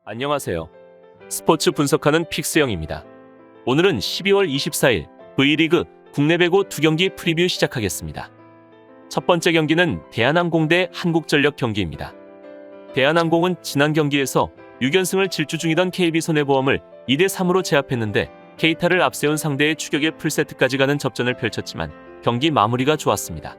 안녕하세요. 스포츠 분석하는 픽스영입니다. 오늘은 12월 24일 V리그 국내 배구 2경기 프리뷰 시작하겠습니다. 첫 번째 경기는 대한항공 대 한국전력 경기입니다. 대한항공은 지난 경기에서 6연승을 질주 중이던 KB손해보험을 2대3으로 제압했는데 케이타를 앞세운 상대의 추격에 풀세트까지 가는 접전을 펼쳤지만 경기 마무리가 좋았습니다.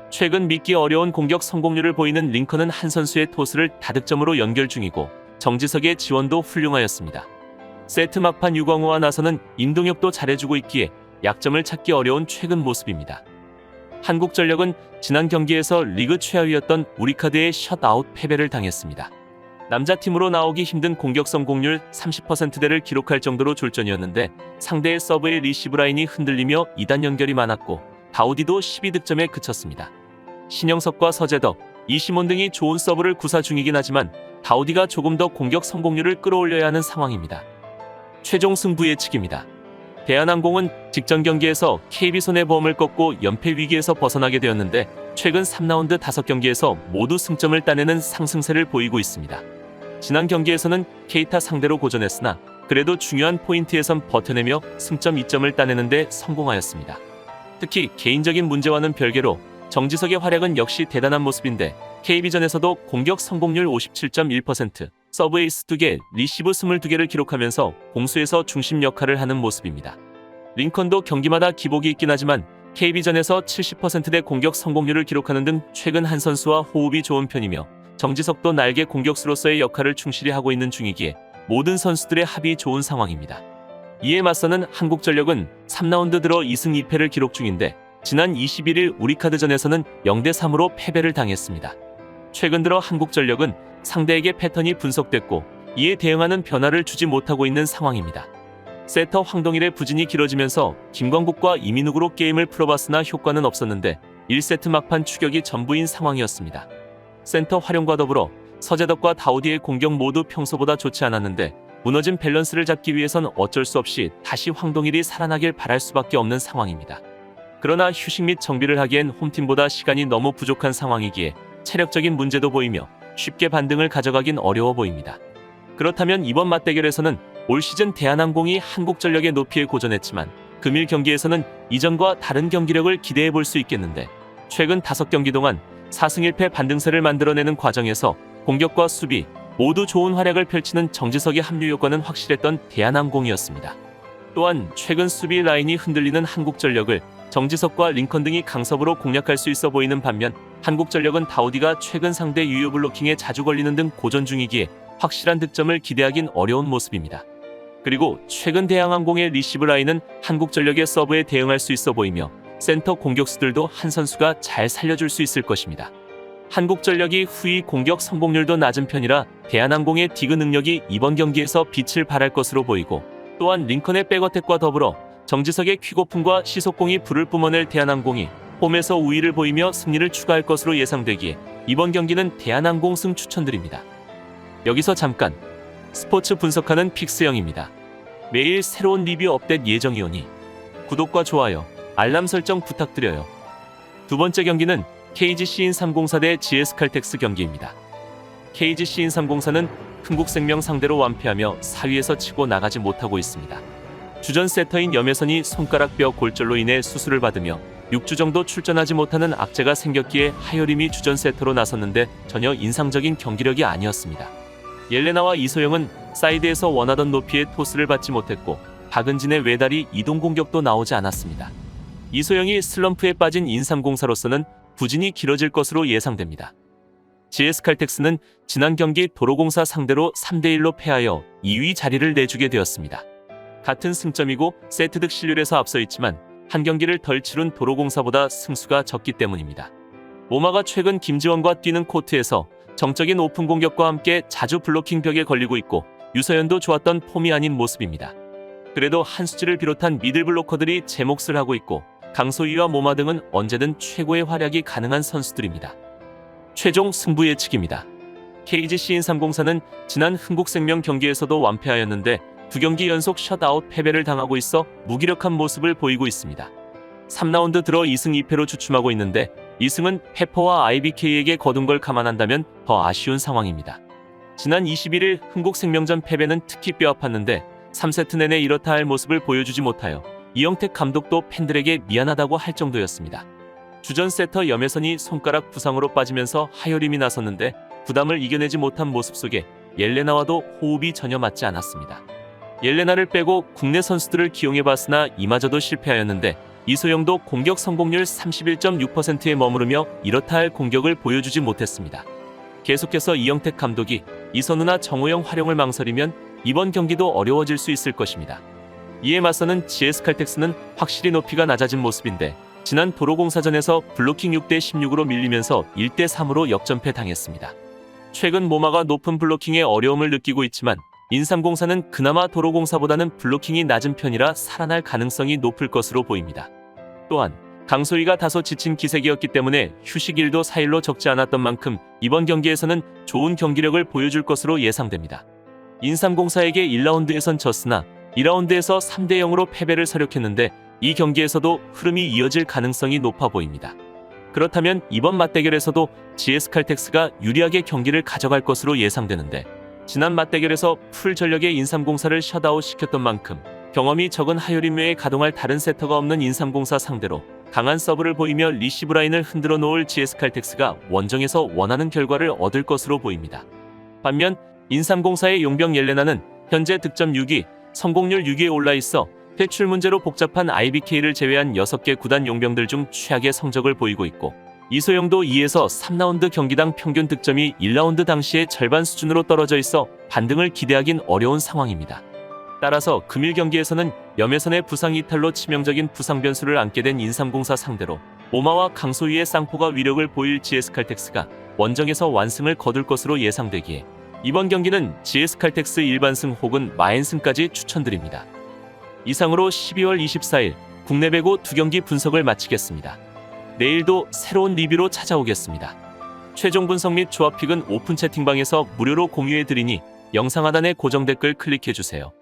최근 믿기 어려운 공격 성공률을 보이는 링컨은 한 선수의 토스를 다득점으로 연결 중이고 정지석의 지원도 훌륭하였습니다. 세트 막판 유광호와 나서는 임동혁도 잘해주고 있기에 약점을 찾기 어려운 최근 모습입니다. 한국전력은 지난 경기에서 리그 최하위였던 우리카드의 셧아웃 패배를 당했습니다. 남자팀으로 나오기 힘든 공격 성공률 30%대를 기록할 정도로 졸전이었는데 상대의 서브의 리시브 라인이 흔들리며 2단 연결이 많았고 다우디도 12득점에 그쳤습니다. 신영석과 서재덕, 이시몬 등이 좋은 서브를 구사 중이긴 하지만 다우디가 조금 더 공격 성공률을 끌어올려야 하는 상황입니다. 최종 승부 예측입니다. 대한항공은 직전 경기에서 KB손해보험을 꺾고 연패 위기에서 벗어나게 되었는데 최근 3라운드 5경기에서 모두 승점을 따내는 상승세를 보이고 있습니다. 지난 경기에서는 케이타 상대로 고전했으나 그래도 중요한 포인트에선 버텨내며 승점 2점을 따내는 데 성공하였습니다. 특히 개인적인 문제와는 별개로 정지석의 활약은 역시 대단한 모습인데 KB전에서도 공격 성공률 57.1%, 서브 에이스 2개, 리시브 22개를 기록하면서 공수에서 중심 역할을 하는 모습입니다. 링컨도 경기마다 기복이 있긴 하지만 KB전에서 70%대 공격 성공률을 기록하는 등 최근 한 선수와 호흡이 좋은 편이며 정지석도 날개 공격수로서의 역할을 충실히 하고 있는 중이기에 모든 선수들의 합이 좋은 상황입니다. 이에 맞서는 한국전력은 3라운드 들어 2승 2패를 기록 중인데 지난 21일 우리카드전에서는 0대3으로 패배를 당했습니다. 최근 들어 한국전력은 상대에게 패턴이 분석됐고 이에 대응하는 변화를 주지 못하고 있는 상황입니다. 세터 황동일의 부진이 길어지면서 김광국과 이민욱으로 게임을 풀어봤으나 효과는 없었는데 1세트 막판 추격이 전부인 상황이었습니다. 센터 활용과 더불어 서재덕과 다우디의 공격 모두 평소보다 좋지 않았는데 무너진 밸런스를 잡기 위해선 어쩔 수 없이 다시 황동일이 살아나길 바랄 수밖에 없는 상황입니다. 그러나 휴식 및 정비를 하기엔 홈팀보다 시간이 너무 부족한 상황이기에 체력적인 문제도 보이며 쉽게 반등을 가져가긴 어려워 보입니다. 그렇다면 이번 맞대결에서는 올 시즌 대한항공이 한국전력의 높이에 고전했지만 금일 경기에서는 이전과 다른 경기력을 기대해 볼 수 있겠는데 최근 5경기 동안 4승 1패 반등세를 만들어내는 과정에서 공격과 수비 모두 좋은 활약을 펼치는 정지석의 합류 효과는 확실했던 대한항공이었습니다. 또한 최근 수비 라인이 흔들리는 한국전력을 정지석과 링컨 등이 강섭으로 공략할 수 있어 보이는 반면 한국전력은 다우디가 최근 상대 유효 블로킹에 자주 걸리는 등 고전 중이기에 확실한 득점을 기대하긴 어려운 모습입니다. 그리고 최근 대한항공의 리시브 라인은 한국전력의 서브에 대응할 수 있어 보이며 센터 공격수들도 한 선수가 잘 살려줄 수 있을 것입니다. 한국전력이 후위 공격 성공률도 낮은 편이라 대한항공의 디그 능력이 이번 경기에서 빛을 발할 것으로 보이고 또한 링컨의 백어택과 더불어 정지석의 퀵오픈과 시속공이 불을 뿜어낼 대한항공이 홈에서 우위를 보이며 승리를 추가할 것으로 예상되기에 이번 경기는 대한항공 승 추천드립니다. 여기서 잠깐 스포츠 분석하는 픽스영입니다. 매일 새로운 리뷰 업데이트 예정이오니 구독과 좋아요, 알람 설정 부탁드려요. 두 번째 경기는 KGC-인삼공사 대 GS칼텍스 경기입니다. KGC-인삼공사는 흥국생명 상대로 완패하며 4위에서 치고 나가지 못하고 있습니다. 주전 세터인 염혜선이 손가락뼈 골절로 인해 수술을 받으며 6주 정도 출전하지 못하는 악재가 생겼기에 하여림이 주전 세터로 나섰는데 전혀 인상적인 경기력이 아니었습니다. 옐레나와 이소영은 사이드에서 원하던 높이의 토스를 받지 못했고 박은진의 외다리 이동 공격도 나오지 않았습니다. 이소영이 슬럼프에 빠진 인삼공사로서는 부진이 길어질 것으로 예상됩니다. GS칼텍스는 지난 경기 도로공사 상대로 3대1로 패하여 2위 자리를 내주게 되었습니다. 같은 승점이고 세트 득실률에서 앞서 있지만 한 경기를 덜 치룬 도로공사보다 승수가 적기 때문입니다. 모마가 최근 김지원과 뛰는 코트에서 정적인 오픈 공격과 함께 자주 블로킹 벽에 걸리고 있고 유서연도 좋았던 폼이 아닌 모습입니다. 그래도 한수지를 비롯한 미들 블로커들이 제 몫을 하고 있고 강소희와 모마 등은 언제든 최고의 활약이 가능한 선수들입니다. 최종 승부 예측입니다. KGC-인삼공사는 지난 흥국생명 경기에서도 완패하였는데 2경기 연속 셧아웃 패배를 당하고 있어 무기력한 모습을 보이고 있습니다. 3라운드 들어 2승 2패로 주춤하고 있는데 2승은 페퍼와 IBK에게 거둔 걸 감안한다면 더 아쉬운 상황입니다. 지난 21일 흥국생명전 패배는 특히 뼈아팠는데 3세트 내내 이렇다 할 모습을 보여주지 못하여 이영택 감독도 팬들에게 미안하다고 할 정도였습니다. 주전 세터 염혜선이 손가락 부상으로 빠지면서 하여림이 나섰는데 부담을 이겨내지 못한 모습 속에 옐레나와도 호흡이 전혀 맞지 않았습니다. 옐레나를 빼고 국내 선수들을 기용해봤으나 이마저도 실패하였는데 이소영도 공격 성공률 31.6%에 머무르며 이렇다 할 공격을 보여주지 못했습니다. 계속해서 이영택 감독이 이선우나 정호영 활용을 망설이면 이번 경기도 어려워질 수 있을 것입니다. 이에 맞서는 GS칼텍스는 확실히 높이가 낮아진 모습인데 지난 도로공사전에서 블로킹 6대 16으로 밀리면서 1대 3으로 역전패 당했습니다. 최근 모마가 높은 블로킹에 어려움을 느끼고 있지만 인삼공사는 그나마 도로공사보다는 블로킹이 낮은 편이라 살아날 가능성이 높을 것으로 보입니다. 또한 강소희가 다소 지친 기색이었기 때문에 휴식일도 4일로 적지 않았던 만큼 이번 경기에서는 좋은 경기력을 보여줄 것으로 예상됩니다. 인삼공사에게 1라운드에선 졌으나 2라운드에서 3대 0으로 패배를 서력했는데 이 경기에서도 흐름이 이어질 가능성이 높아 보입니다. 그렇다면 이번 맞대결에서도 GS칼텍스가 유리하게 경기를 가져갈 것으로 예상되는데 지난 맞대결에서 풀 전력의 인삼공사를 셧아웃 시켰던 만큼 경험이 적은 하요림 외에 가동할 다른 세터가 없는 인삼공사 상대로 강한 서브를 보이며 리시브 라인을 흔들어 놓을 GS칼텍스가 원정에서 원하는 결과를 얻을 것으로 보입니다. 반면 인삼공사의 용병 옐레나는 현재 득점 6위, 성공률 6위에 올라 있어 퇴출 문제로 복잡한 IBK를 제외한 6개 구단 용병들 중 최악의 성적을 보이고 있고 이소영도 2에서 3라운드 경기당 평균 득점이 1라운드 당시의 절반 수준으로 떨어져 있어 반등을 기대하긴 어려운 상황입니다. 따라서 금일 경기에서는 염혜선의 부상 이탈로 치명적인 부상 변수를 안게 된 인삼공사 상대로 오마와 강소희의 쌍포가 위력을 보일 GS칼텍스가 원정에서 완승을 거둘 것으로 예상되기에 이번 경기는 GS칼텍스 일반승 혹은 마엔승까지 추천드립니다. 이상으로 12월 24일 국내 배구 2경기 분석을 마치겠습니다. 내일도 새로운 리뷰로 찾아오겠습니다. 최종 분석 및 조합픽은 오픈 채팅방에서 무료로 공유해드리니 영상 하단의 고정 댓글 클릭해주세요.